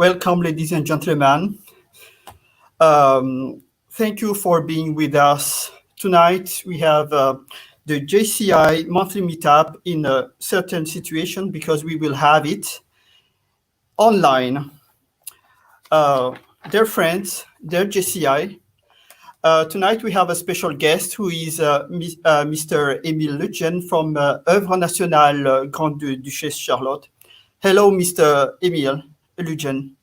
Welcome, ladies and gentlemen. Thank you for being with us tonight. We have the JCI monthly meetup in a certain situation because we will have it online. Dear friends, dear JCI, tonight we have a special guest who is Mr. Emile Lutgen from Oeuvre Nationale, Greand-Duchesse, Charlotte. Hello, Mr. Emile Lutgen.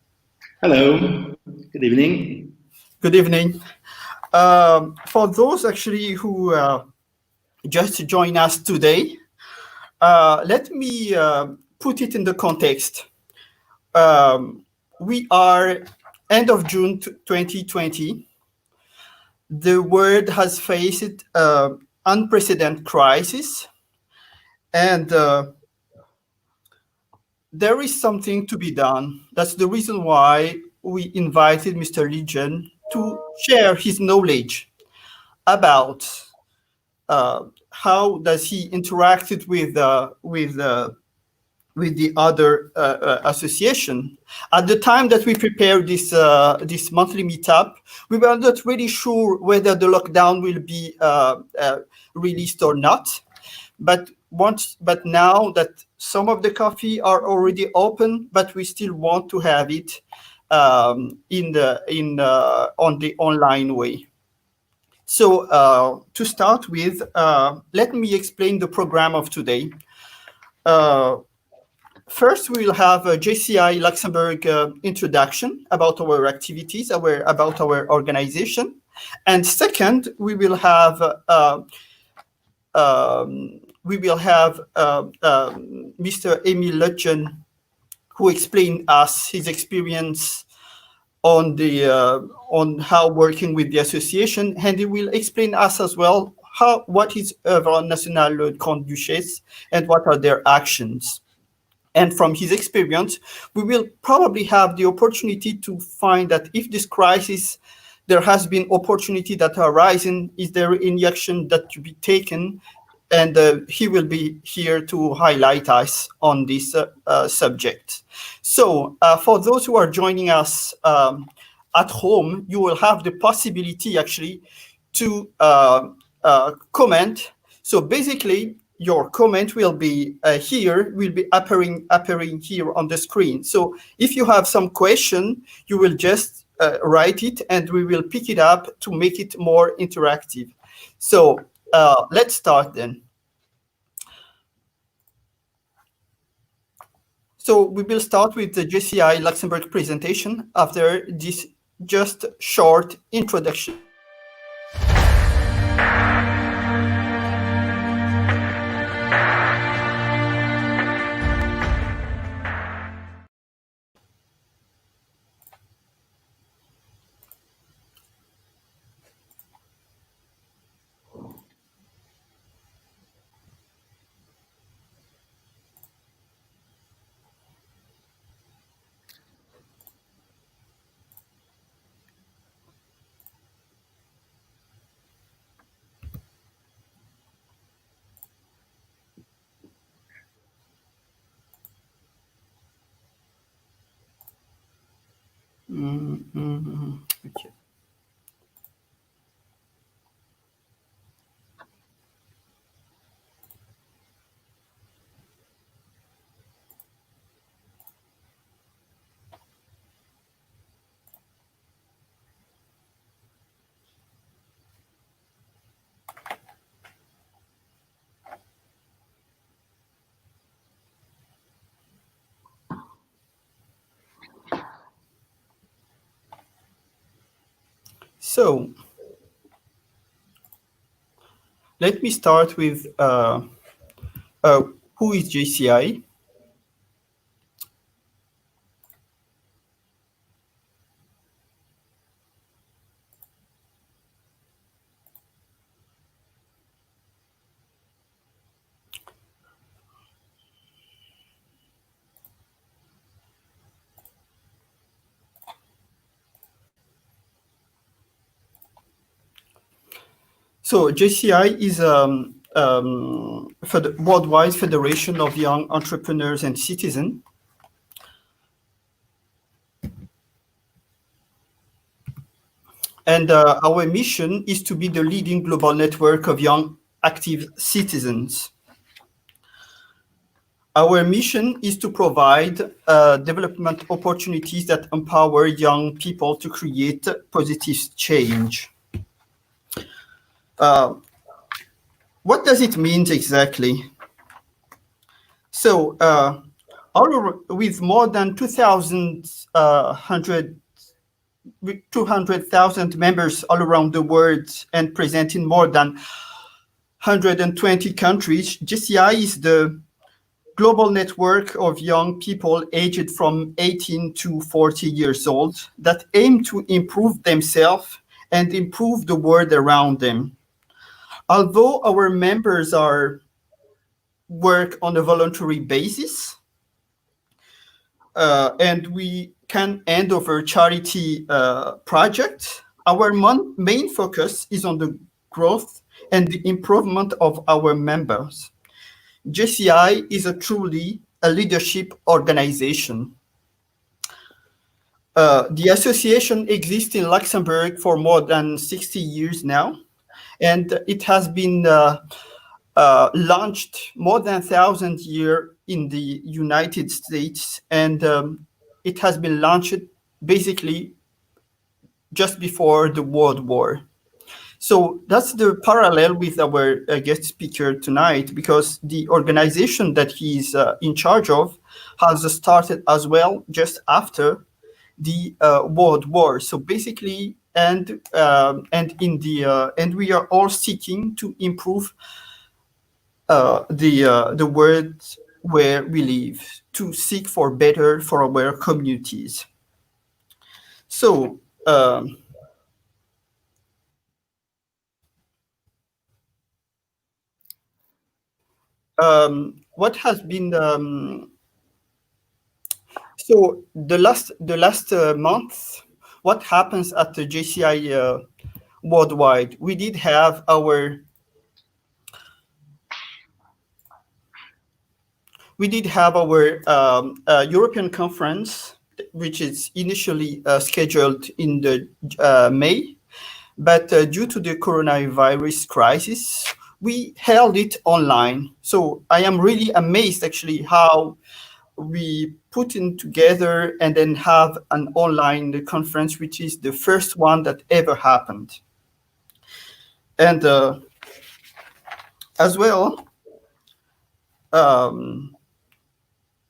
Hello, good evening. Good evening. For those actually who just join us today, let me put it in the context. We are end of June 2020. The world has faced unprecedented crisis, and there is something to be done. That's the reason why we invited Mr. Lutgen to share his knowledge about how does he interacted with the other association. At the time that we prepared this this monthly meetup, we were not really sure whether the lockdown will be released or not. But now that some of the coffee are already open, but we still want to have it on the online way. So to start with, let me explain the program of today. First, we will have a JCI Luxembourg introduction about our activities, about our organization. And second, we will have Mr. Emile Lutgen, who explained us his experience on how working with the association, and he will explain us as well what is Oeuvre Nationale Greand-Duchesse and what are their actions. And from his experience, we will probably have the opportunity to find that if this crisis, there has been opportunity that are rising, is there any action that to be taken? And he will be here to highlight us on this subject. So for those who are joining us at home, you will have the possibility actually to comment. So basically, your comment will be appearing here on the screen. So if you have some question, you will just write it and we will pick it up to make it more interactive. So let's start then. So we will start with the JCI Luxembourg presentation after this just short introduction. Okay. So let me start with who is JCI? So JCI is for the Worldwide Federation of Young Entrepreneurs and Citizens. And our mission is to be the leading global network of young active citizens. Our mission is to provide development opportunities that empower young people to create positive change. Uh, what does it mean exactly? So, with more than 200,000 members all around the world and present in more than 120 countries, JCI is the global network of young people aged from 18 to 40 years old that aim to improve themselves and improve the world around them. Although our members are work on a voluntary basis, and we can hand over charity projects, our main focus is on the growth and the improvement of our members. JCI is truly a leadership organization. The association exists in Luxembourg for more than 60 years now, and it has been launched more than 1,000 years in the United States, and it has been launched basically just before the World War. So that's the parallel with our guest speaker tonight, because the organization that he's in charge of has started as well just after the World War. So basically, and we are all seeking to improve the world where we live, to seek for better for our communities. So. What has been so the last month? What happens at the JCI worldwide? We did have our European conference, which is initially scheduled in the May, but due to the coronavirus crisis, we held it online. So I am really amazed actually how we put in together and then have an online conference, which is the first one that ever happened. And as well,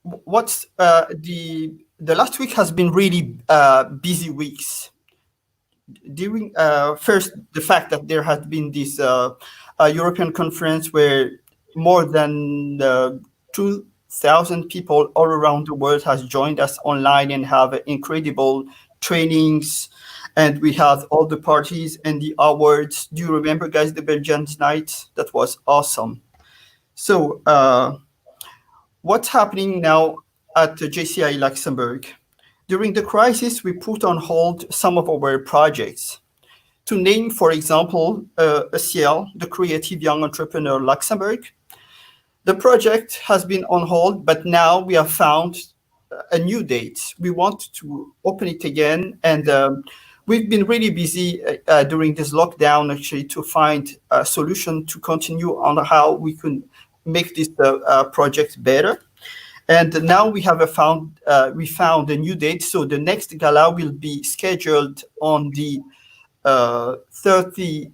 what's the last week has been really busy weeks. During first, the fact that there has been this European conference where more than 2,000 people all around the world has joined us online and have incredible trainings, and we have all the parties and the awards. Do you remember, guys, the Belgian night? That was awesome. So what's happening now at the JCI Luxembourg? During the crisis, we put on hold some of our projects. To name, for example, ACL, the Creative Young Entrepreneur Luxembourg. The project has been on hold, but now we have found a new date. We want to open it again, and we've been really busy during this lockdown actually to find a solution to continue on how we can make this project better. And now we found a new date. So the next gala will be scheduled on the 30th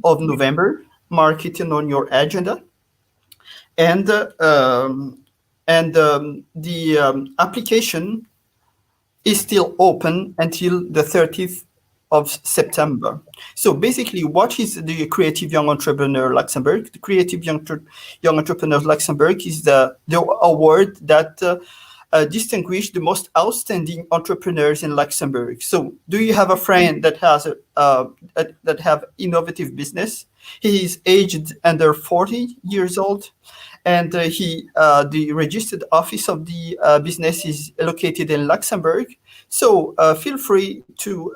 of November. Mark it on your agenda. And the application is still open until the 30th of September. So basically, what is the Creative Young Entrepreneur Luxembourg? The Creative Young Entrepreneur Luxembourg is the award that distinguishes the most outstanding entrepreneurs in Luxembourg. So, do you have a friend that has that have innovative business? He is aged under 40 years old, and the registered office of the business is located in Luxembourg. So feel free to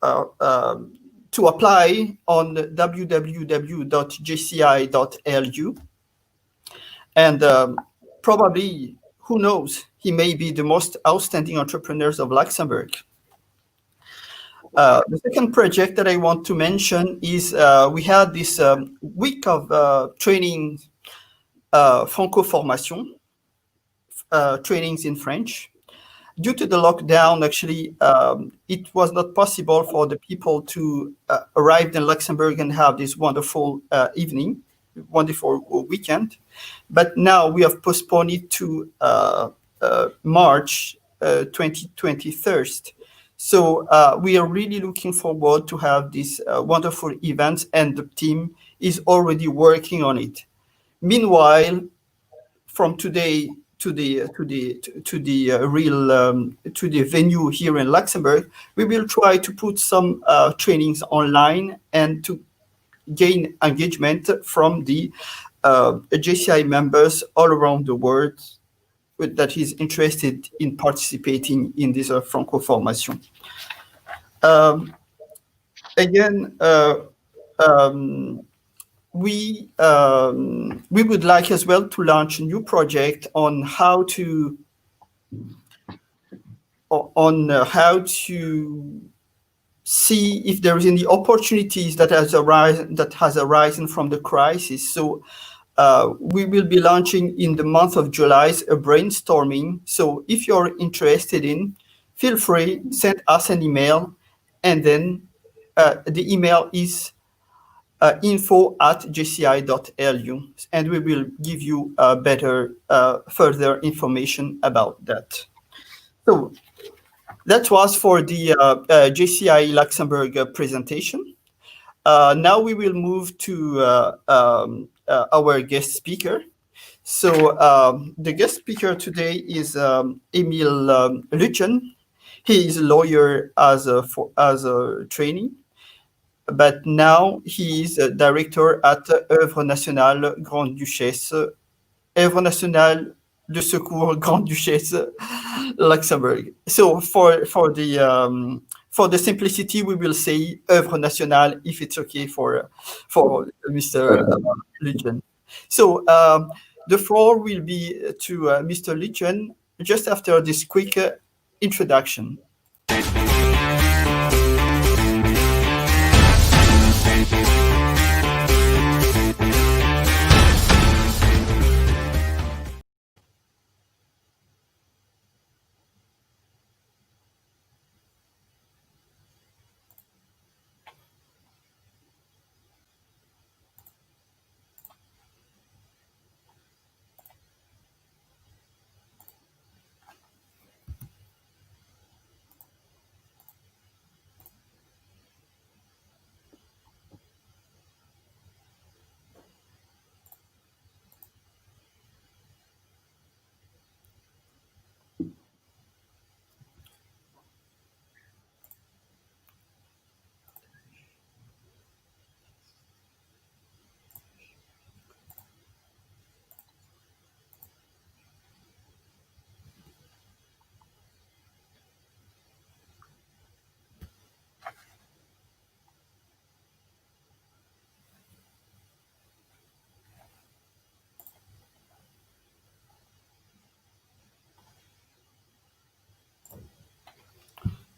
apply on www.jci.lu, and probably, who knows, he may be the most outstanding entrepreneurs of Luxembourg. The second project that I want to mention is we had this week of training, Franco-formation, trainings in French. Due to the lockdown, actually, it was not possible for the people to arrive in Luxembourg and have this wonderful evening, wonderful weekend. But now we have postponed it to March 2023. So we are really looking forward to have this wonderful event, and the team is already working on it. Meanwhile, from today to the venue here in Luxembourg, we will try to put some trainings online and to gain engagement from the JCI members all around the world that is interested in participating in this Franco formation. Again, we would like as well to launch a new project on how to see if there is any opportunities that has arisen from the crisis. So we will be launching in the month of July a brainstorming. So if you're interested in, feel free, send us an email, and then the email is info@jci.lu, and we will give you better further information about that. So that was for the JCI Luxembourg presentation. Now we will move to our guest speaker. So the guest speaker today is Emile Lutgen. He is a lawyer as a training, but now he is a director at Oeuvre Nationale Greand-Duchesse, Oeuvre Nationale de Secours Greand-Duchesse, Luxembourg. So for the simplicity, we will say Oeuvre Nationale if it's okay for Mr. Lutgen. So the floor will be to Mr. Lutgen just after this quick introduction.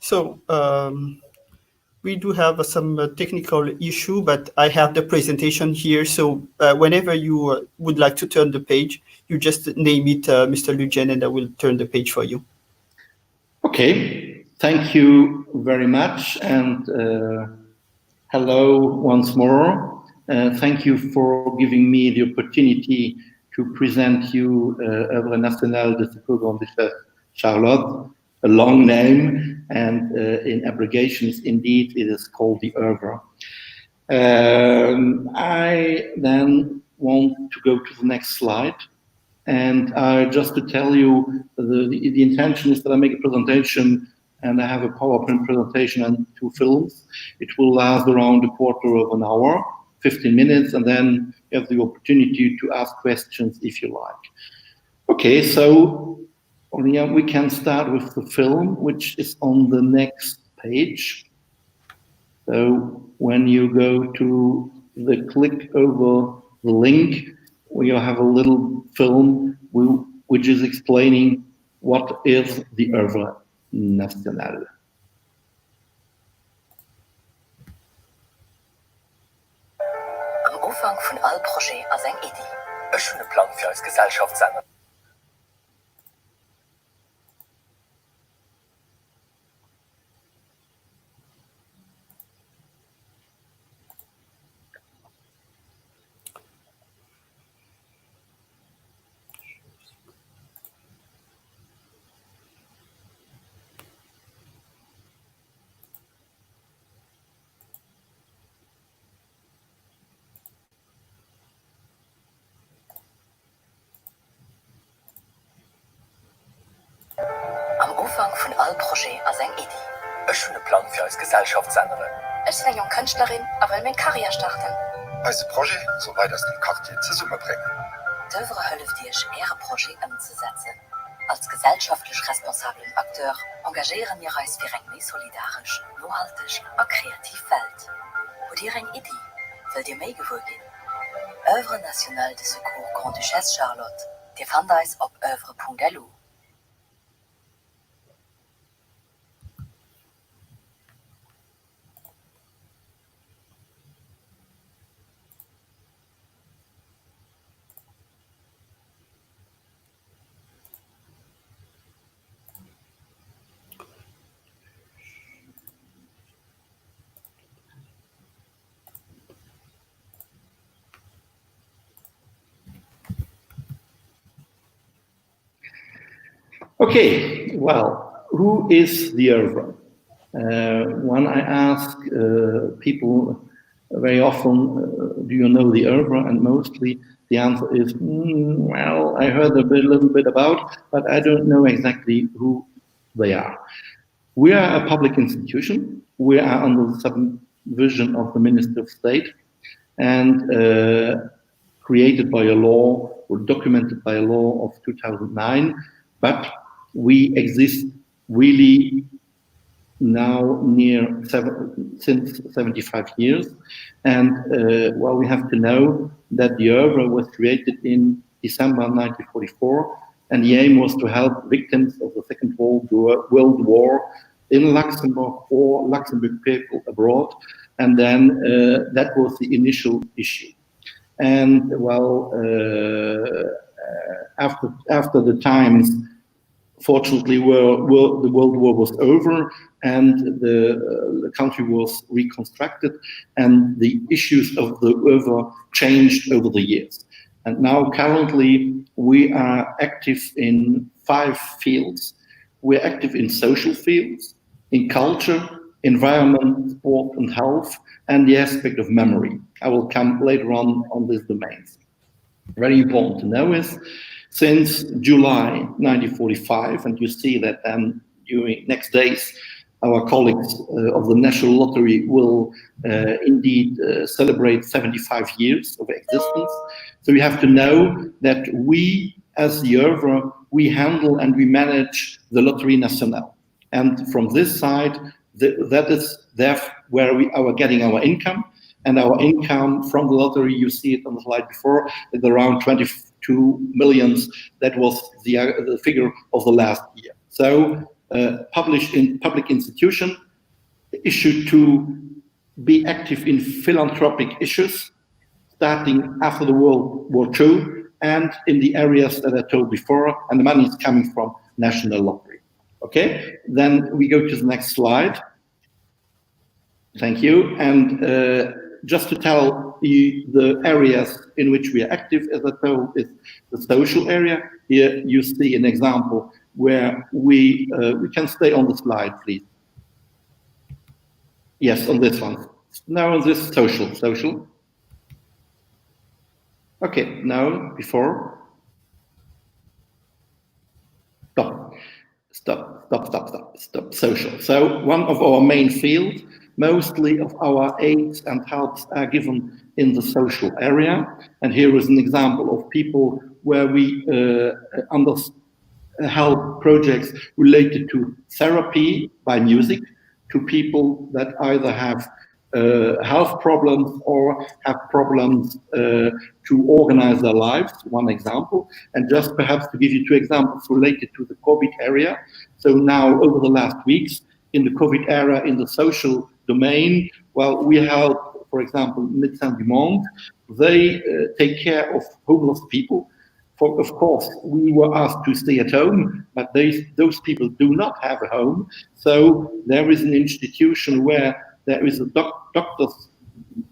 So we do have some technical issue, but I have the presentation here. So whenever you would like to turn the page, you just name it Mr. Lutgen, and I will turn the page for you. Okay, thank you very much, and hello once more. Thank you for giving me the opportunity to present you Oeuvre Nationale de Secours Greand-Duchesse Charlotte, a long name, and in abbreviations, indeed, it is called the Oeuvre. I then want to go to the next slide. And just to tell you, the intention is that I make a presentation, and I have a PowerPoint presentation and 2 films. It will last around a quarter of an hour, 15 minutes, and then you have the opportunity to ask questions if you like. Okay, so we can start with the film, which is on the next page. So when you go to the click over the link, you have a little film which is explaining what is the Oeuvre Nationale. Ein schöner Plan für als Gesellschaftssender. Am Anfang von all Projekt als eine Idee. Ein schöner Plan für als Gesellschaftssender. Ich bin eine Künstlerin, aber will meine Karriere starten. Als Projekt so weit aus dem Quartier zusammenbringen. Oeuvre hilft dir, ihre Projekt umzusetzen. Als gesellschaftlich responsablen Akteur engagieren wir uns für eine mehr solidarisch, nachhaltig und kreative Welt. Und ihr eine Idee, will dir mehr gewogen gehen? Oeuvre Nationale de Secours Greand-Duchesse Charlotte. Die findet uns auf oeuvre.lu. Okay, well, who is the Oeuvre? When I ask people very often, do you know the Oeuvre? And mostly the answer is, well, I heard a little bit about, but I don't know exactly who they are. We are a public institution. We are under the supervision of the Minister of State and created by a law or documented by a law of 2009, but we exist really now since 75 years. And well, we have to know that the Oeuvre was created in December 1944, and the aim was to help victims of the Second World War in Luxembourg or Luxembourg people abroad. And then that was the initial issue. And well, after the times, fortunately, the World War was over and the country was reconstructed, and the issues of the Oeuvre changed over the years. And now, currently, we are active in 5 fields. We're active in social fields, in culture, environment, sport and health, and the aspect of memory. I will come later on these domains. Very important to know is, since July 1945, and you see that during next days, our colleagues of the National Lottery will indeed celebrate 75 years of existence. So you have to know that we, as the Oeuvre, we handle and we manage the Loterie Nationale. And from this side, that is where we are getting our income. And our income from the lottery, you see it on the slide before, is around 22 millions. That was the figure of the last year. So published in public institution, issued to be active in philanthropic issues, starting after the World War II, and in the areas that I told before, and the money is coming from National Lottery. Okay, then we go to the next slide. Thank you. And just to tell you the areas in which we are active, as I told, is the social area. Here you see an example where we can stay on the slide, please. Yes, on this one. Now on this social. Okay, now before. Stop. Social. So one of our main fields, mostly of our aids and helps are given in the social area. And here is an example of people where we help projects related to therapy by music to people that either have health problems or have problems to organize their lives, one example. And just perhaps to give you 2 examples related to the COVID area. So now over the last weeks in the COVID era in the social domain, well, we help for example, Médecins du Monde, they take care of homeless people. Of course, we were asked to stay at home, but those people do not have a home. So there is an institution where there is a doctors.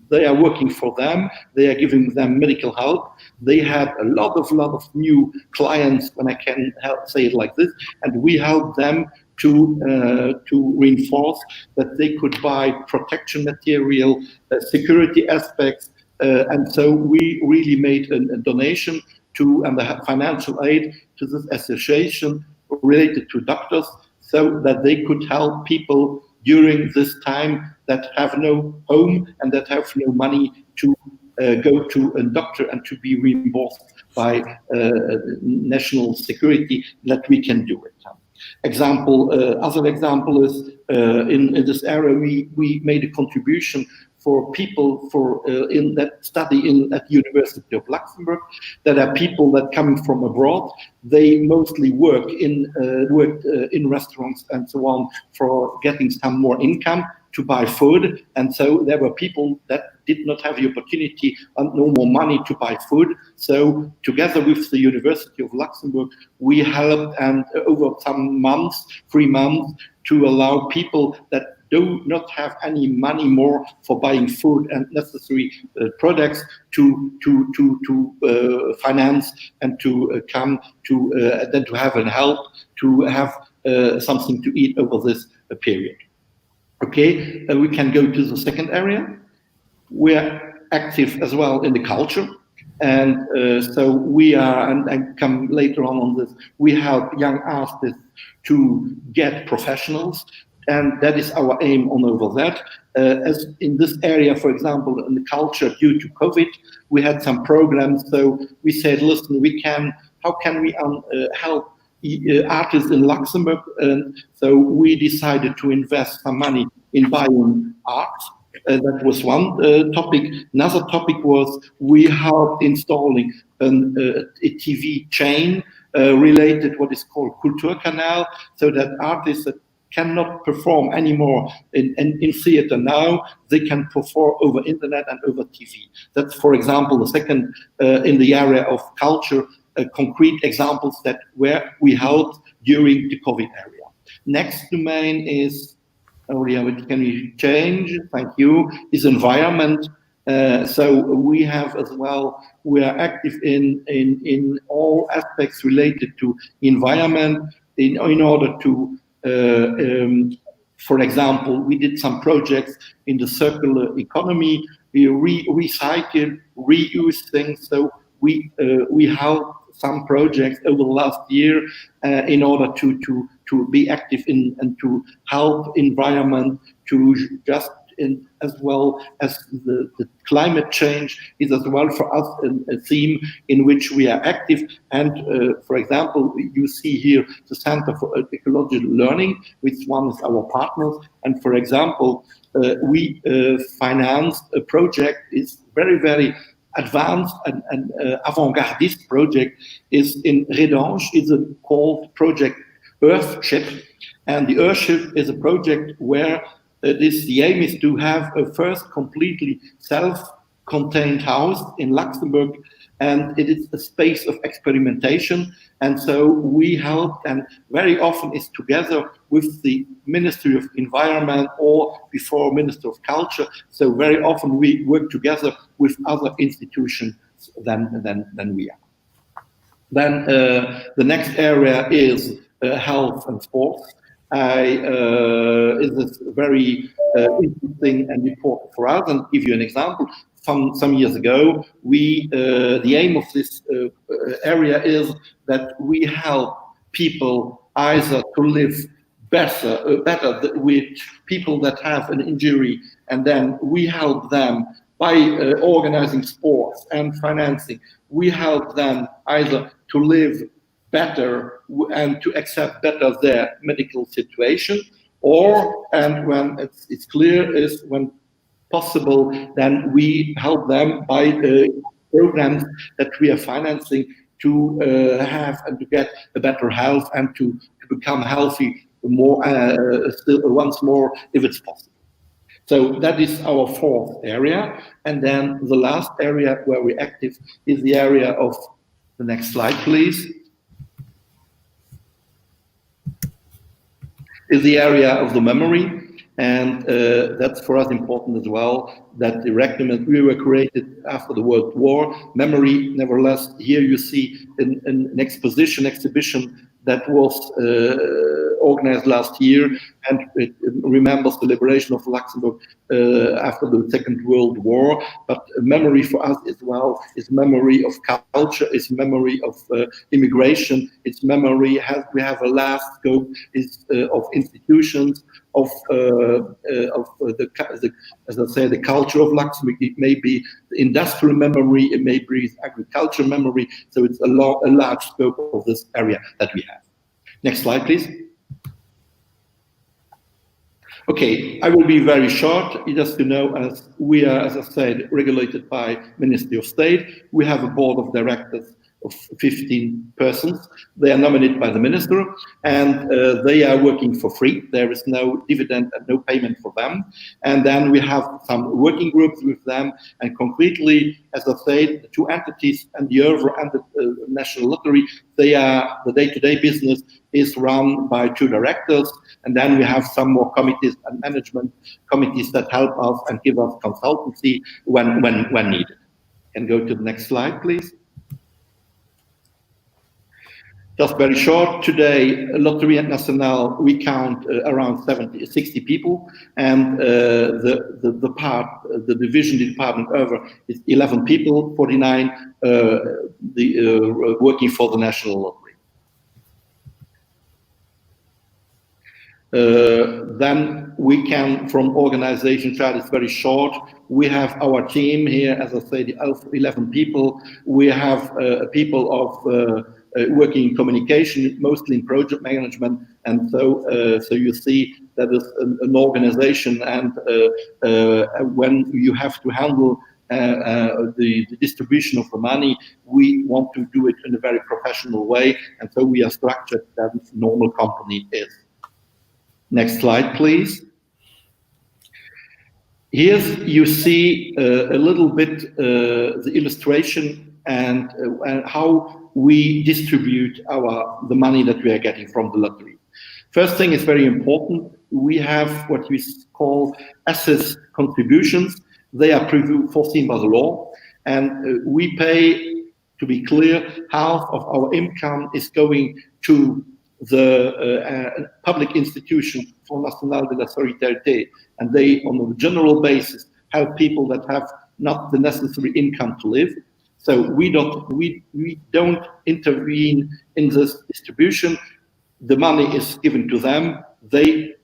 They are working for them. They are giving them medical help. They had a lot of new clients, when I can say it like this, and we help them to reinforce that they could buy protection material, security aspects, and so we really made a donation and the financial aid to this association related to doctors, so that they could help people during this time that have no home and that have no money to go to a doctor and to be reimbursed by national security, that we can do it. Other example is in this area we made a contribution for people in that study at University of Luxembourg, that are people that coming from abroad. They mostly worked in restaurants and so on for getting some more income to buy food, and so there were people that did not have the opportunity and no more money to buy food. So together with the University of Luxembourg, we helped, and over some months, 3 months, to allow people that do not have any money more for buying food and necessary products to finance and to come to then to have an help to have something to eat over this period. Okay, we can go to the second area. We're active as well in the culture, and so we are, and I come later on this, we help young artists to get professionals, and that is our aim on over that. As in this area, for example, in the culture, due to COVID, we had some programs, so we said, listen, how can we help artists in Luxembourg? And so we decided to invest some money in buying art. That was one topic. Another topic was we helped installing a TV chain related what is called Kulturkanal, so that artists that cannot perform anymore in theater now, they can perform over internet and over TV. That's, for example, the second in the area of culture, concrete examples that where we helped during the COVID area. Next domain is, can we change? Thank you. Is environment. So we have as well, we are active in all aspects related to environment in order to, for example, we did some projects in the circular economy. We recycle, reuse things. So we help some projects over the last year in order to be active in and to help environment to just as well as the climate change is as well for us a theme in which we are active. And for example, you see here the Center for Ecological Learning, which one is our partners. And for example, we financed a project, is very, very advanced and avant-gardist project, is in Redange. It's a called project Earthship, and the Earthship is a project where the aim is to have a first completely self-contained house in Luxembourg, and it is a space of experimentation. And so we help, and very often is together with the Ministry of Environment or before Minister of Culture. So very often we work together with other institutions than we are. Then the next area is health and sports. Is very interesting and important for us. And give you an example. Some years ago, the aim of this area is that we help people either to live better with people that have an injury, and then we help them by organizing sports and financing. We help them either to live better and to accept better their medical situation, and when it's clear is when possible, then we help them by programs that we are financing to have and to get a better health and to become healthy more still once more if it's possible. So that is our fourth area. And then the last area where we're active is the area of, the next slide, please, is the area of the memory. And that's for us important as well, that the document we were created after the World War. Memory, nevertheless, here you see an exhibition that was organized last year, and it remembers the liberation of Luxembourg after the Second World War. But memory for us as well is memory of culture, is memory of immigration, it's memory, we have a last scope is of institutions, of as I say, the culture of Luxembourg. It may be the industrial memory, it may be agriculture memory. So it's a large scope of this area that we have. Next slide, please. Okay, I will be very short. Just to know, as we are, as I said, regulated by Ministry of State. We have a board of directors of 15 persons. They are nominated by the minister, and they are working for free. There is no dividend and no payment for them. And then we have some working groups with them. And concretely, as I said, the two entities and the Oeuvre and the National Lottery, they are, the day-to-day business is run by two directors. And then we have some more committees and management committees that help us and give us consultancy when needed. And go to the next slide, please. Just very short, today, Lotterie Nationale, we count around 60 people, and the division department Oeuvre is 11 people, 49 working for the National Lottery. Then we can, from organization chart, it's very short. We have our team here, as I say, the 11 people. We have people of working in communication, mostly in project management, and so you see that is an organization, and when you have to handle the distribution of the money, we want to do it in a very professional way, and so we are structured as a normal company is. Next slide, please. Here you see a little bit the illustration and how we distribute the money that we are getting from the lottery. First thing is very important. We have what we call asset contributions. They are foreseen by the law, and we pay, to be clear, half of our income is going to the public institution for Nationale de la Solidarité, and they, on a general basis, help people that have not the necessary income to live. So we don't intervene in this distribution. The money is given to them. They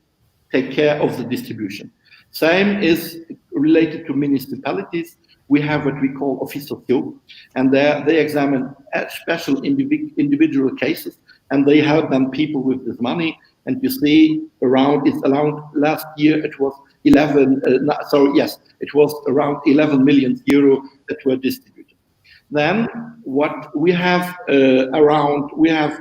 take care of the distribution. Same is related to municipalities. We have what we call office sociaux, and there they examine special individual cases, and they help them people with this money. And you see, around last year it was it was around 11 million euro that were distributed. Then what we have we have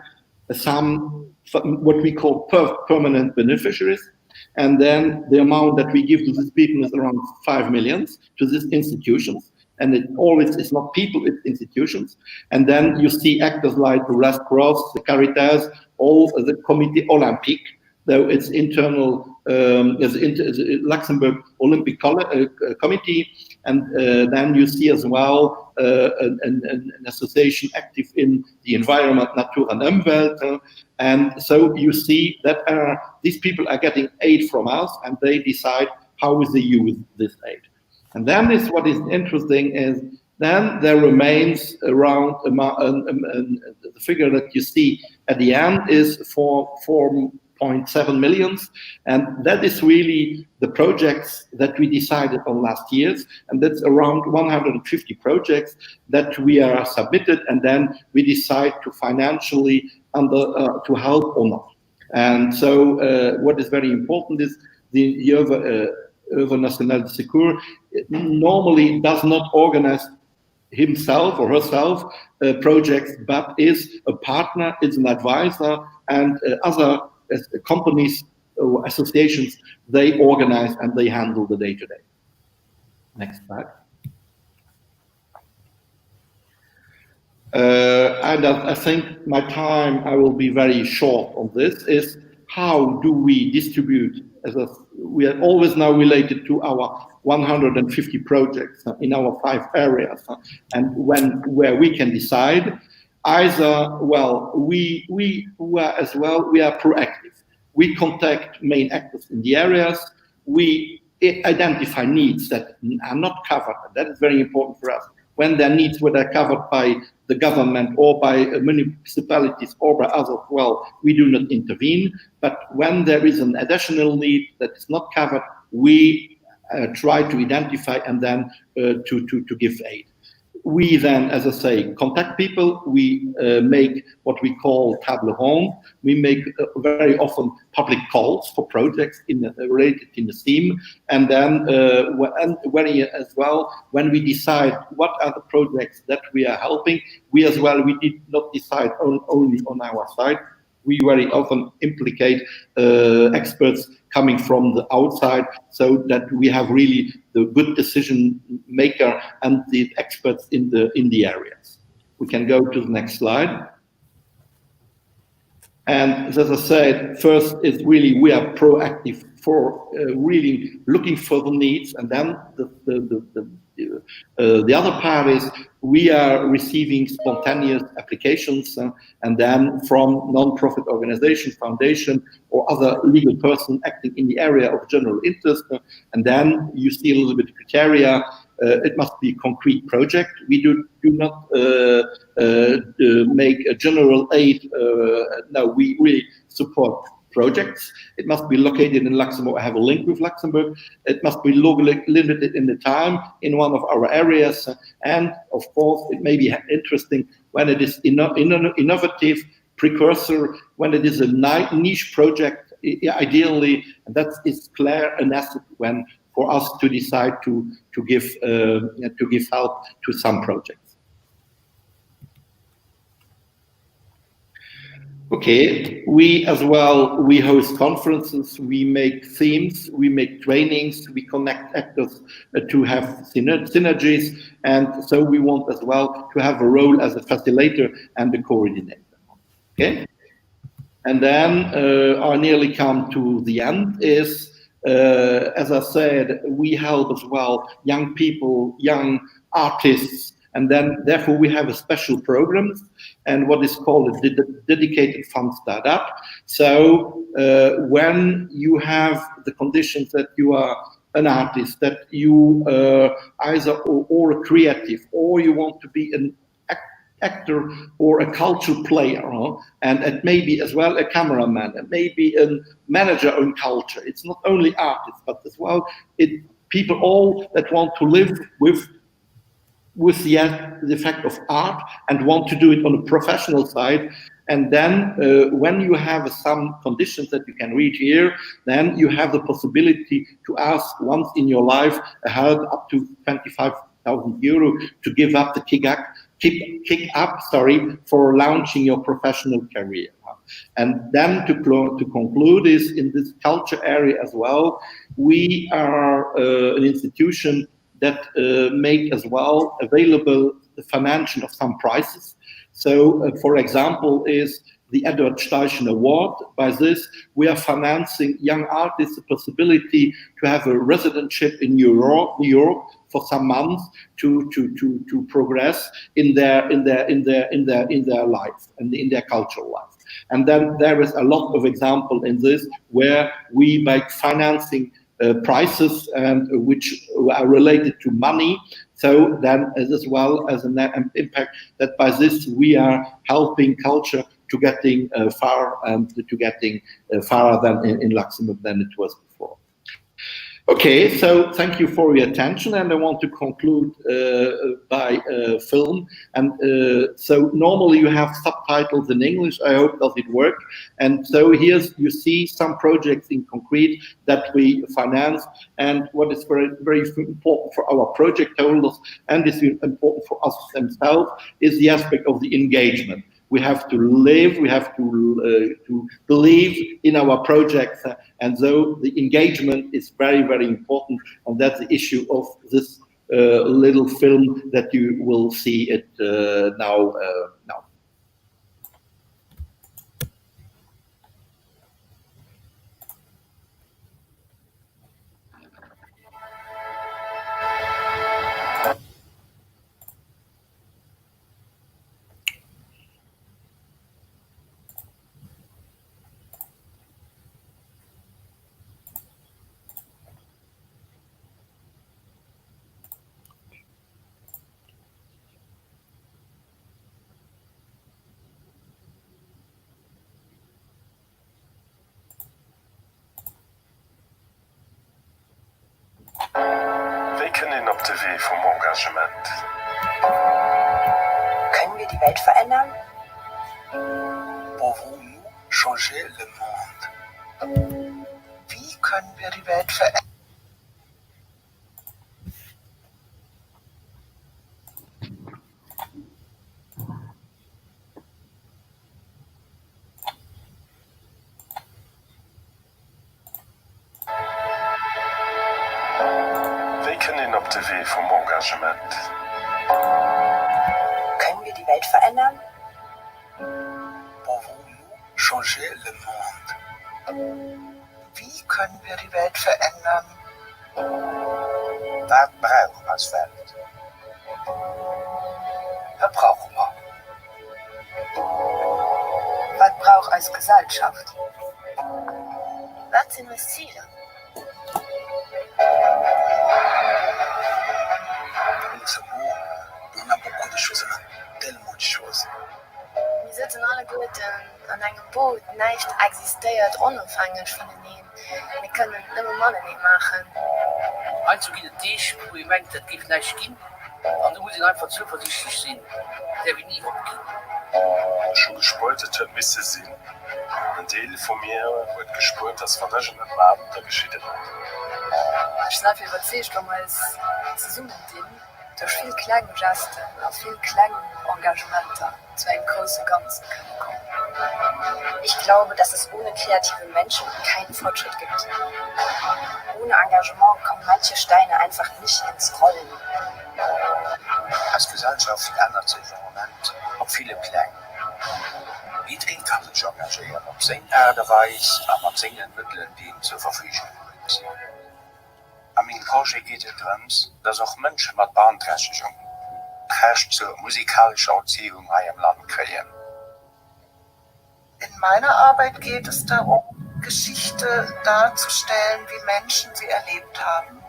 some what we call permanent beneficiaries, and then the amount that we give to these people is around 5 million to these institutions, and it always is not people, it's institutions. And then you see actors like the Red Cross, the Caritas, all the Comité Olympique, though it's internal, the Luxembourg Olympic Committee, and then you see as well an association active in the environment, Natur and Umwelt, and so you see that these people are getting aid from us, and they decide how they use this aid. And then what is interesting is then there remains around the figure that you see at the end is for 4.7 million, and that is really the projects that we decided on last year's, and that's around 150 projects that we are submitted, and then we decide to financially to help or not. And so what is very important is the Oeuvre Nationale de Secours normally does not organize himself or herself projects, but is a partner, is an advisor, and other companies associations, they organize and they handle the day-to-day. Next slide. And I think my time, I will be very short on this, is how do we distribute, we are always now related to our 150 projects in our 5 areas, and where we can decide either, well, we are proactive. We contact main actors in the areas, we identify needs that are not covered, and that is very important for us. When their needs were covered by the government or by municipalities or by others, well, we do not intervene. But when there is an additional need that is not covered, we try to identify and then to give aid. We then, as I say, contact people. We make what we call table ronde. We make very often public calls for projects related in the theme. And then as well, when we decide what are the projects that we are helping, we did not decide only on our side. We very often implicate experts coming from the outside, so that we have really the good decision maker and the experts in the areas. We can go to the next slide. And as I said, first is really we are proactive for really looking for the needs, and then the other part is we are receiving spontaneous applications, and then from non-profit organization, foundation, or other legal person acting in the area of general interest, and then you see a little bit of criteria. It must be a concrete project. We do not make a general aid. No, we really support projects. It must be located in Luxembourg, have a link with Luxembourg. It must be limited in the time in one of our areas. And of course, it may be interesting when it is innovative, precursor, when it is a niche project, ideally, and that is clear an asset when for us to decide to give help to some projects. Okay, we host conferences, we make themes, we make trainings, we connect actors to have synergies, and so we want as well to have a role as a facilitator and a coordinator. Okay, and then I nearly come to the end is, as I said, we help as well young people, young artists, and then therefore we have a special programs and what is called a dedicated fund startup. So when you have the conditions that you are an artist, that you either or a creative, or you want to be an actor or a cultural player, and it may be as well a cameraman, it may be a manager on culture. It's not only artists, but as well people all that want to live with the effect of art and want to do it on a professional side. And then when you have some conditions that you can reach here, then you have the possibility to ask once in your life a help up to 25,000 euro to give up the kick up for launching your professional career. And then to conclude is in this culture area as well, we are an institution that make as well available the financing of some prizes. So, for example, is the Edward Steichen Award. By this, we are financing young artists the possibility to have a residentship in New York for some months to progress in their life and in their cultural life. And then there is a lot of example in this where we make financing prices and which are related to money. So then as well as an impact that by this we are helping culture to getting far and to getting farther than in Luxembourg than it was before. Okay, so thank you for your attention, and I want to conclude by film. And so normally you have subtitles in English. I hope does it work. And so here you see some projects in concrete that we finance, and what is very, very important for our project holders, and is important for us themselves, is the aspect of the engagement. we have to live, we have to believe in our projects, and so the engagement is very, very important, and that's the issue of this little film that you will see it now. Weken op de weg vom Engagement. Können wir die Welt verändern? Pouvons-nous changer le monde? Wie können wir die Welt verändern? Weken op de weg vom Engagement. Können wir die Welt verändern? Pouvons-nous changer le monde? Wie können wir die Welt verändern? Wat brauchen wir als Welt? Was brauchen wir? Was braucht als Gesellschaft? Was sind unsere Ziele? Luxembourg, on a beaucoup de choses, on a tellement de choses. Wir sitzen alle gut an einem Boot, nicht existiert unabhängig von den Nehmen. Wir können immer Mann nicht machen. Einzug in den Tisch, wo ich meint, das gibt nicht gehen. Und du musst einfach zuversichtlich sein, der will nie abgehen. Schon gespaltet hat müssen sein. Ein Teil von mir wird gespürt, dass von der Abend da geschieht. Ich bin dafür überzeugt, wenn wir es zusammen tun, durch viel kleine Gesten, auf viel kleine Engagementen zu einem großen Ganzen können kommen. Ich glaube, dass es ohne kreative Menschen keinen Fortschritt gibt. Ohne Engagement kommen manche Steine einfach nicht ins Rollen. Als Gesellschaft ändert sich im Moment auf viele Klänge. Iedereen kann sich engagieren, op zijn aardewijs en met zijn middelen die ihm zur Verfügung stehen. An meinem Projekt geht es darum, dass auch Menschen mit Beeinträchtigung Recht zur musikalischen Erziehung in ihrem Land kreieren. In meiner Arbeit geht es darum, Geschichte darzustellen, wie Menschen sie erlebt haben.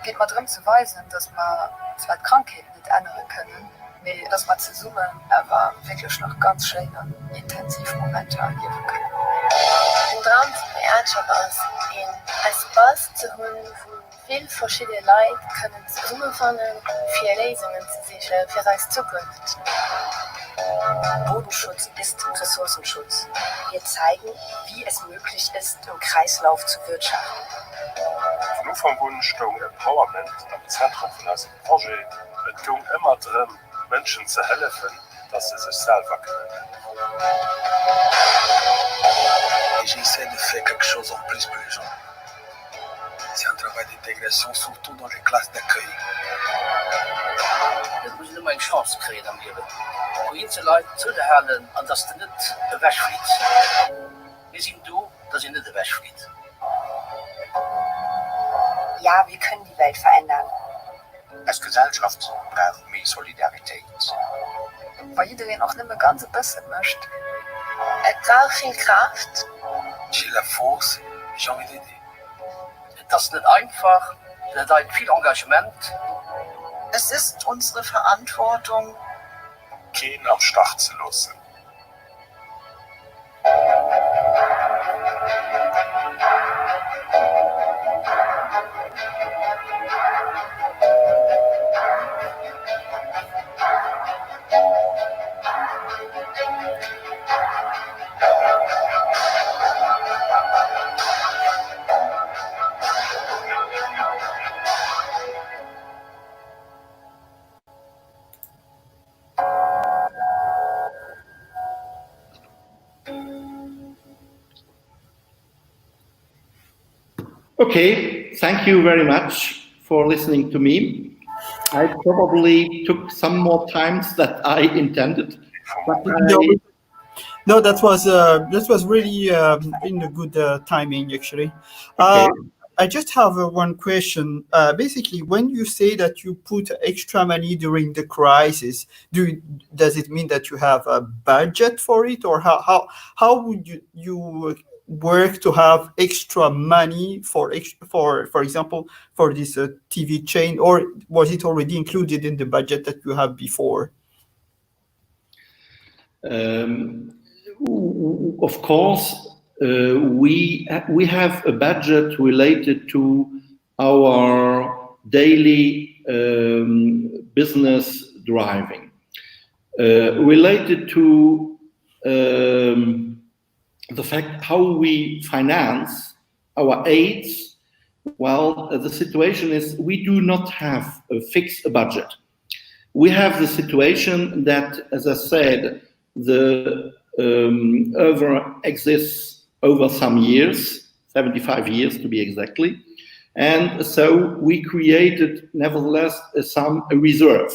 Geht mal darum zu weisen, dass wir zwar Krankheiten nicht ändern können, aber dass wir zusammen aber wirklich noch ganz schöne, intensive Momente erleben können. Ein Traum von mir ist, ein Spaß zu haben, wo viele verschiedene Leute können zusammenfinden, für Lösungen zu sichern, für ihre Zukunft. Bodenschutz ist Ressourcenschutz. Wir zeigen, wie es möglich ist, im Kreislauf zu wirtschaften. Von Anfang an steht Empowerment am Zentrum von unserem Projekt. Es geht immer darum, Menschen zu helfen, dass sie sich selber können. Et j'essaie de faire quelque chose en plus pour les gens. C'est un travail d'intégration, surtout dans les classes d'accueil. Das muss immer eine Chance kriegen am Leben. Für ihn zu Leuten zu halten, und dass du nicht wegfliegst. Wir sind da, dass ihr nicht wegfliegt. Ja, wir können die Welt verändern. Als Gesellschaft brauchen wir Solidarität. Weil iedereen auch nicht mehr ganz ein bisschen möchte. Es braucht viel Kraft. J'ai la force, j'ai envie d'aider. Das ist nicht einfach, das hat viel Engagement. Es ist unsere Verantwortung, Keinen am Start zu lassen. Okay, thank you very much for listening to me. I probably took some more times that I intended, but No, that was really in a good timing actually. okay. I just have one question. Basically, when you say that you put extra money during the crisis, does it mean that you have a budget for it, or how would you work to have extra money for example for this TV chain, or was it already included in the budget that you have before? Of course, we have a budget related to our daily business driving, related to the fact how we finance our aids. Well, the situation is we do not have a fixed budget. We have the situation that, as I said, the Oeuvre exists over some years, 75 years to be exactly. And so we created, nevertheless, a reserve.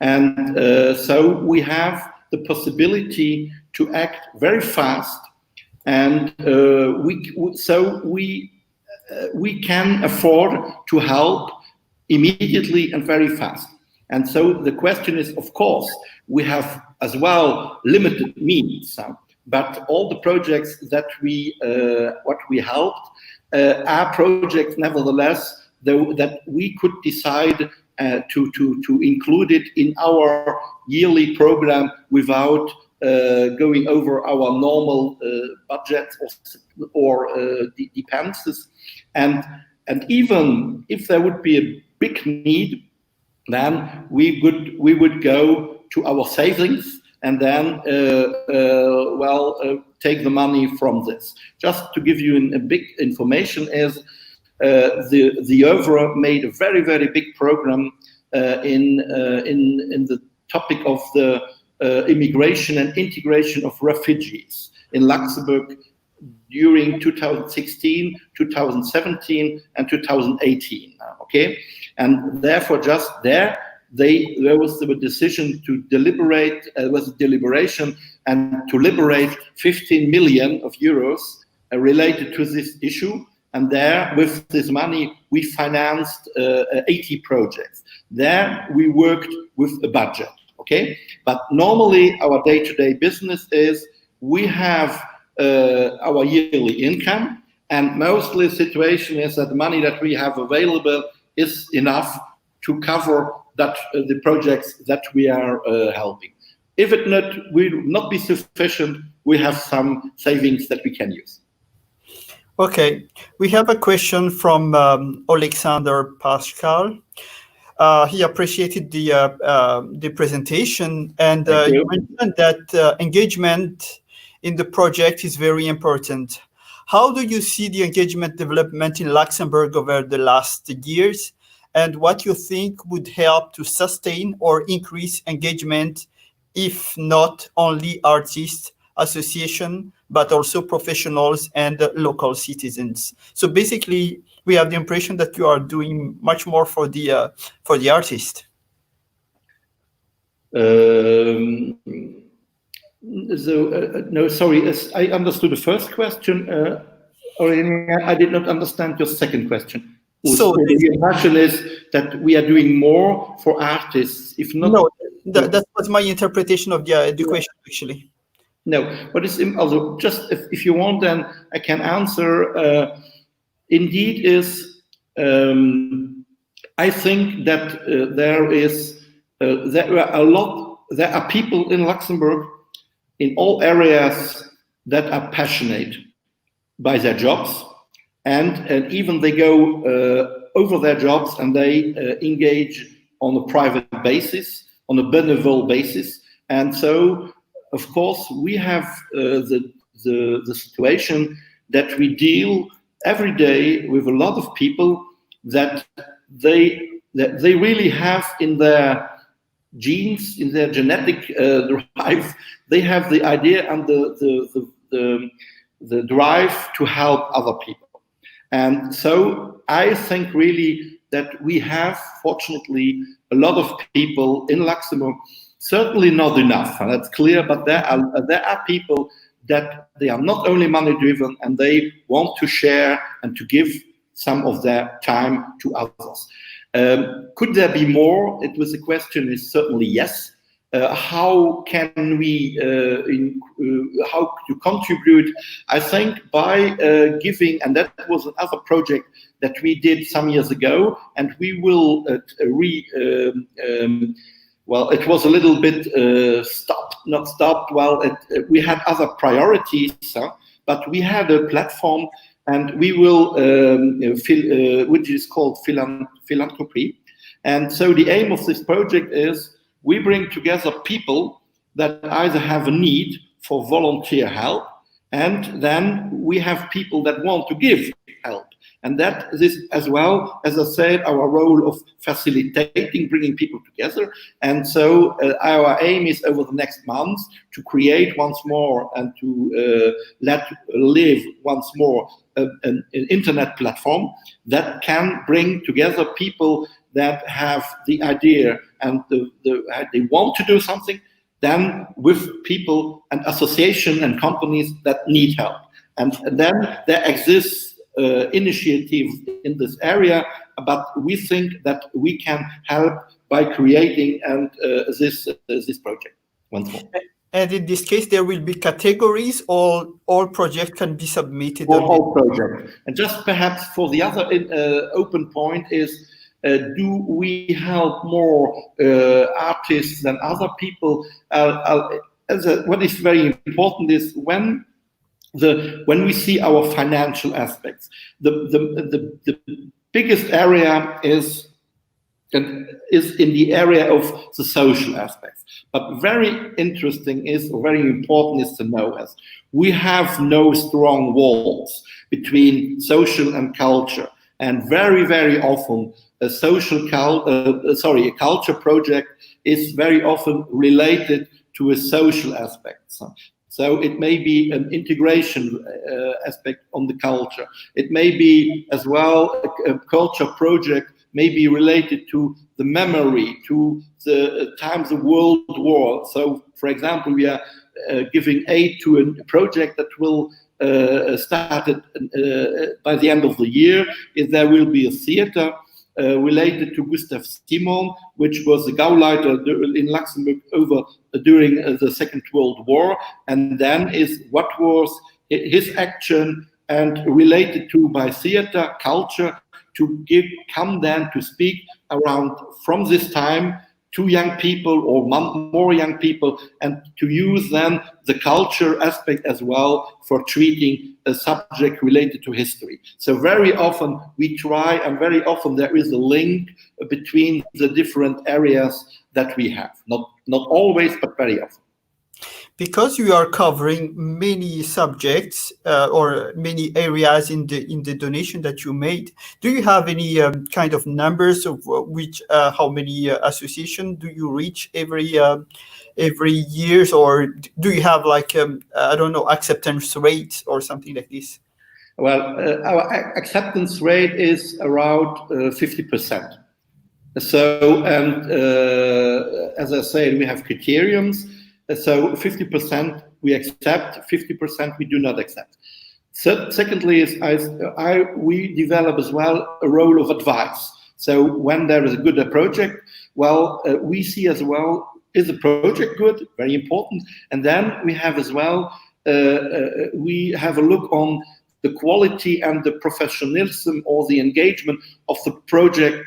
And so we have the possibility to act very fast. And we can afford to help immediately and very fast. And so the question is, of course, we have as well limited means, but all the projects that we helped are projects, nevertheless, though, that we could decide to include it in our yearly program without going over our normal budget or dependencies. And even if there would be a big need, then we would go to our savings and then take the money from this. Just to give you a big information is the Oeuvre made a very, very big program in the topic of the immigration and integration of refugees in Luxembourg during 2016, 2017, and 2018. Okay, and therefore, just there was the decision to deliberate. Was a deliberation and to liberate 15 million euros related to this issue. And there, with this money, we financed 80 projects. There, we worked with a budget. Okay, but normally our day-to-day business is we have our yearly income, and mostly the situation is that the money that we have available is enough to cover that the projects that we are helping. If it will not be sufficient, we have some savings that we can use. Okay, we have a question from Alexander Pascal. He appreciated the presentation, and you mentioned that engagement in the project is very important. How do you see the engagement development in Luxembourg over the last years, and what you think would help to sustain or increase engagement, if not only artists, associations, but also professionals and local citizens? So basically, we have the impression that you are doing much more for the artist. No, sorry, I understood the first question. I did not understand your second question. So the impression is that we are doing more for artists, if not. No, that was my interpretation of the question, actually. No, but it's also just if you want, then I can answer. Indeed, is I think that there are people in Luxembourg in all areas that are passionate by their jobs, and even they go over their jobs and they engage on a private basis, on a benevolent basis. And so, of course, we have the situation that we deal every day with a lot of people that they really have in their genes, in their genetic drive, they have the idea and the drive to help other people. And so I think really that we have, fortunately, a lot of people in Luxembourg, certainly not enough, and that's clear, but there are people that they are not only money driven and they want to share and to give some of their time to others. Could there be more? It was a question, is certainly yes. How can we, how to contribute? I think by giving, and that was another project that we did some years ago, and we will well, it was a little bit not stopped. Well, we had other priorities, but we had a platform, and we will, which is called philanthropy. And so the aim of this project is we bring together people that either have a need for volunteer help, and then we have people that want to give help. And that is, as well, as I said, our role of facilitating, bringing people together. And so our aim is over the next months to create once more and to let live once more an internet platform that can bring together people that have the idea and they want to do something, then with people and associations and companies that need help. And then there exists initiative in this area, but we think that we can help by creating and this project once more. And in this case, there will be categories, or all projects can be submitted. All projects. And just perhaps for the other open point is, do we help more artists than other people? What is very important is when we see our financial aspects, the biggest area is in the area of the social aspects. But very interesting is, or very important is to know, as we have no strong walls between social and culture, and very, very often a culture project is very often related to a social aspect. So it may be an integration aspect on the culture. It may be as well a culture project may be related to the memory, to the times of World War. So, for example, we are giving aid to a project that will start by the end of the year. There will be a theater related to Gustav Simon, which was the Gauleiter in Luxembourg during the Second World War, and then is what was his action and related to by theater culture to come then to speak around from this time to young people or more young people, and to use then the culture aspect as well for treating a subject related to history. So very often we try, and very often there is a link between the different areas that we have. Not always, but very often. Because you are covering many subjects or many areas in the donation that you made, do you have any kind of numbers of how many associations do you reach every year, or do you have like I don't know, acceptance rates or something like this? Well, our acceptance rate is around 50%. So, and as I said, we have criteriums. So 50% we accept, 50% we do not accept. Secondly, is we develop as well a role of advice. So when there is a good project, well, we see as well, is the project good? Very important. And then we have as well, we have a look on the quality and the professionalism or the engagement of the project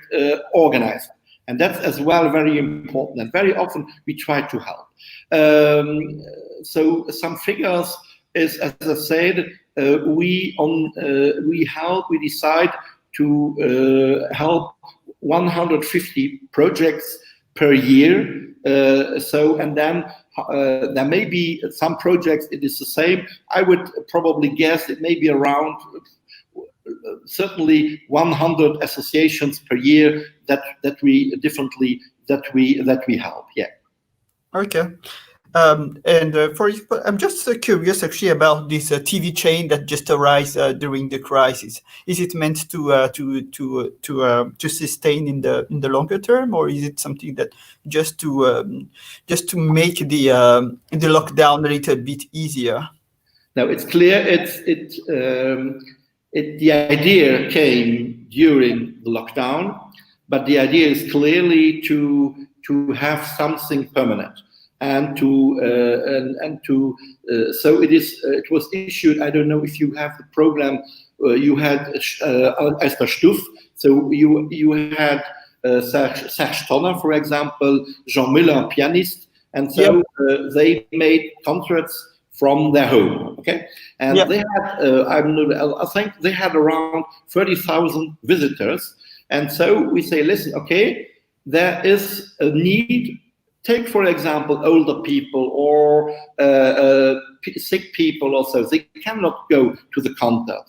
organizer. And that's as well very important. And very often we try to help. So some figures is, as I said, we decide to help 150 projects per year. And then there may be some projects it is the same. I would probably guess it may be around certainly 100 associations per year that we help. Yeah. Okay. I'm just curious actually about this TV chain that just arose during the crisis. Is it meant to sustain in the longer term, or is it something that just to make the lockdown a little bit easier? Now it's clear. The idea came during the lockdown, but the idea is clearly to have something permanent. So it was issued. I don't know if you have the program. You had Esther Stuff. So you had Serge Tonner, for example, Jean Miller, pianist, and so they made concerts from their home. Okay, and they had I think they had around 30,000 visitors, and so we say, listen, okay, there is a need. Take, for example, older people or sick people or so. They cannot go to the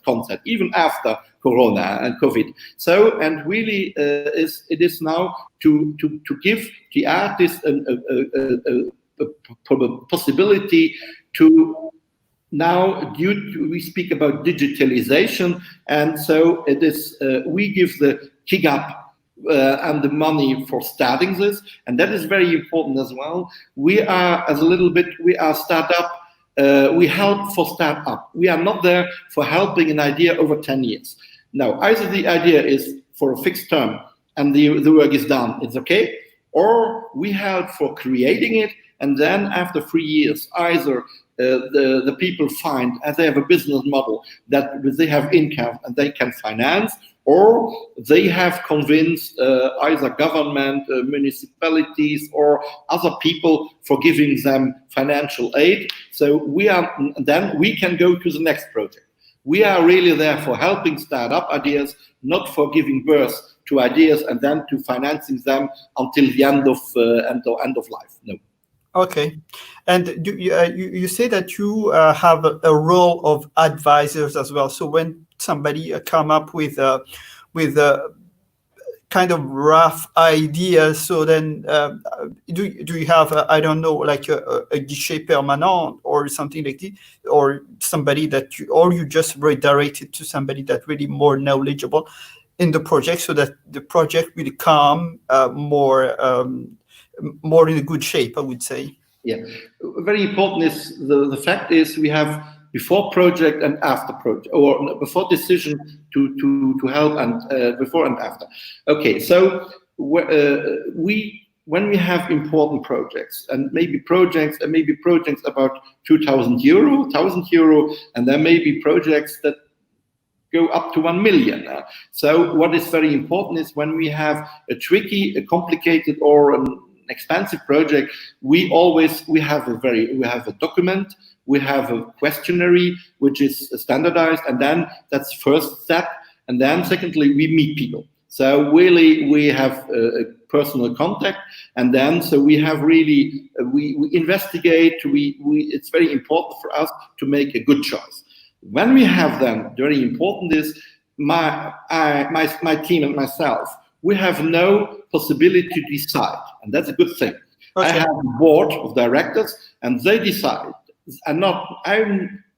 concert even after Corona and COVID. So, and really it is now to give the artist a possibility to now, we speak about digitalization, and so it is we give the kick up and the money for starting this, and that is very important as well. We are we are startup. We help for startup. We are not there for helping an idea over 10 years. Now, either the idea is for a fixed term and the work is done, it's okay, or we help for creating it, and then after 3 years, either the people find, as they have a business model that they have income and they can finance, or they have convinced either government, municipalities, or other people for giving them financial aid. So then we can go to the next project. We are really there for helping startup ideas, not for giving birth to ideas and then to financing them until the end of life. No. Okay, and you say that you have a role of advisors as well. So when somebody come up with a kind of rough idea, so then do you have I don't know, like a guichet permanent or something like this, or somebody that you just redirect it to somebody that really more knowledgeable in the project, so that the project will come more in a good shape, I would say. Yeah, very important is the fact is we have before project and after project, or before decision to help and before and after. Okay, so when we have important projects and maybe projects about 2,000 euro, 1,000 euro, and there may be projects that go up to 1 million. So what is very important is when we have a complicated or an expensive project, we have a document, we have a questionnaire which is standardized, and then that's first step, and then secondly we meet people. So really we have a personal contact, and then so we have really we investigate. It's very important for us to make a good choice. When we have them, very important is my team and myself. We have no possibility to decide, and that's a good thing. Okay. I have a board of directors, and they decide. I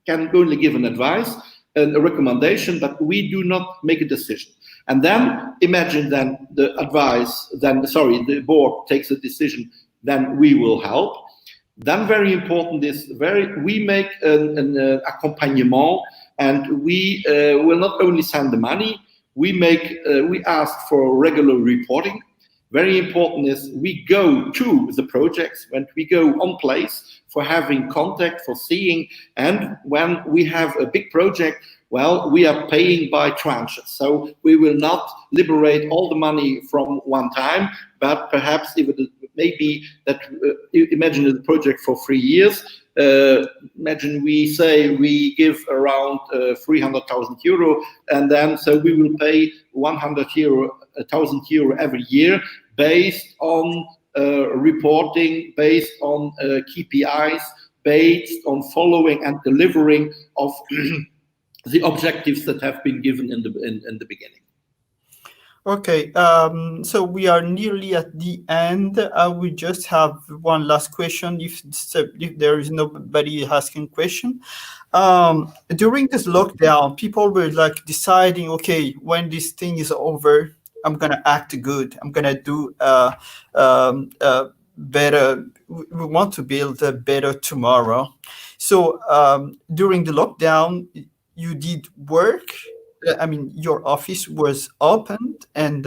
can only give an advice and a recommendation, but we do not make a decision. And then imagine then the board takes a decision, then we will help. Then very important is we make an accompagnement, and we will not only send the money, we ask for regular reporting. Very important is we go to the projects, when we go on place for having contact, for seeing, and when we have a big project, well, we are paying by tranches. So we will not liberate all the money from one time, but perhaps if it may be that, imagine the project for 3 years, imagine we say we give around 300,000 euro, and then so we will pay 1,000 euro every year based on reporting, based on KPIs, based on following and delivering of the objectives that have been given in the beginning. Okay, so we are nearly at the end. We just have one last question. If there is nobody asking question, during this lockdown, people were like deciding, okay, when this thing is over, I'm gonna act good. I'm gonna do better. We want to build a better tomorrow. So during the lockdown, you did work. I mean, your office was opened, and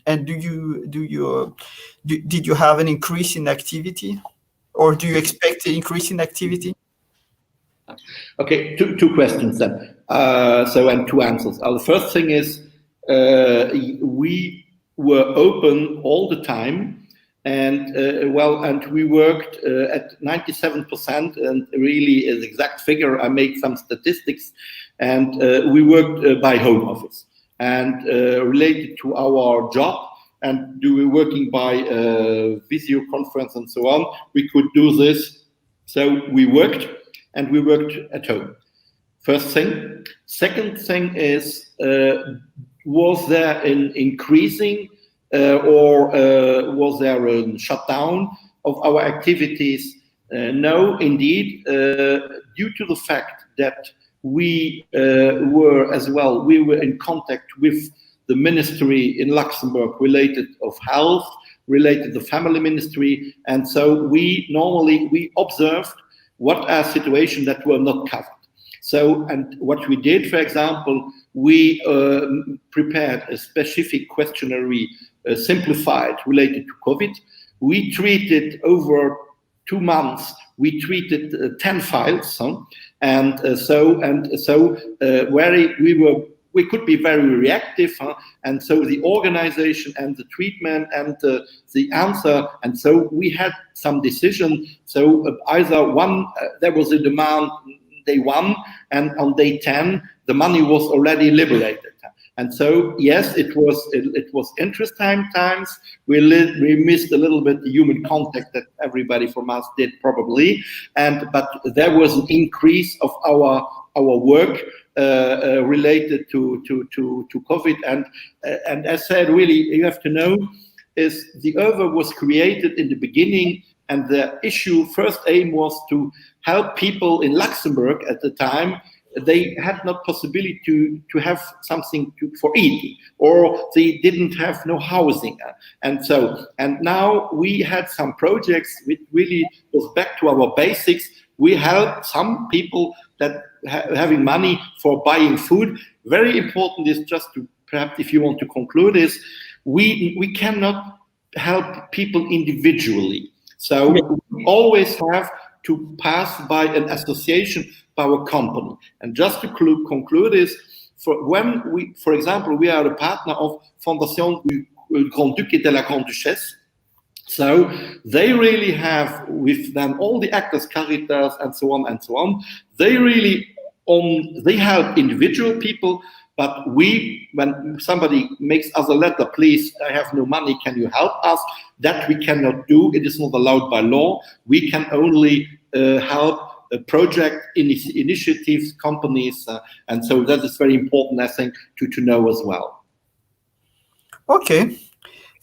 did you have an increase in activity, or do you expect an increase in activity? Okay, two questions then. And two answers. The first thing is we were open all the time, and and we worked at 97%, and really is exact figure. I made some statistics, and we worked by home office, and related to our job. And we working by video conference and so on. We could do this, so we worked. And we worked at home. First thing. Second thing is, was there an increasing or was there a shutdown of our activities? No, indeed, due to the fact that we were in contact with the ministry in Luxembourg related of health, related to the family ministry, and so we observed what are situations that were not covered. So, and what we did, for example, we prepared a specific questionnaire, simplified, related to COVID. We treated over 2 months. We treated 10 files, we could be very reactive, and so the organization and the treatment and the answer, and so we had some decision. So either one, there was a demand day 1, and on day 10 the money was already liberated. And so yes, it was interesting times. We missed a little bit the human contact that everybody from us did probably, but there was an increase of our work related to COVID, and as said, really, you have to know is the Oeuvre was created in the beginning, and the first aim was to help people in Luxembourg at the time. They had not possibility to have something for eating, or they didn't have no housing, and now we had some projects which really goes back to our basics. We help some people that having money for buying food. Very important is just to, perhaps if you want to conclude, is we cannot help people individually. So we always have to pass by an association, by a company. And just to conclude is, for example, we are a partner of Fondation Greand-Duchesse de la Greand-Duchesse. So they really have with them all the actors, Caritas, and so on. They help individual people, but when somebody makes us a letter, please, I have no money, can you help us? That we cannot do. It is not allowed by law. We can only help project initiatives, companies, and so that is very important, I think, to know as well. Okay.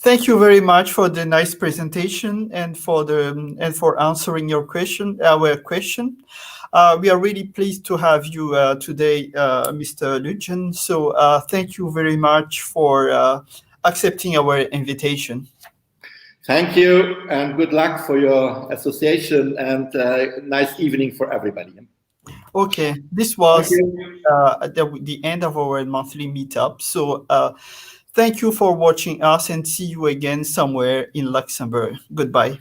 Thank you very much for the nice presentation and for answering our question. We are really pleased to have you today, Mr. Lutgen. So thank you very much for accepting our invitation. Thank you, and good luck for your association, and nice evening for everybody. Okay, this was the end of our monthly meetup. So thank you for watching us, and see you again somewhere in Luxembourg. Goodbye.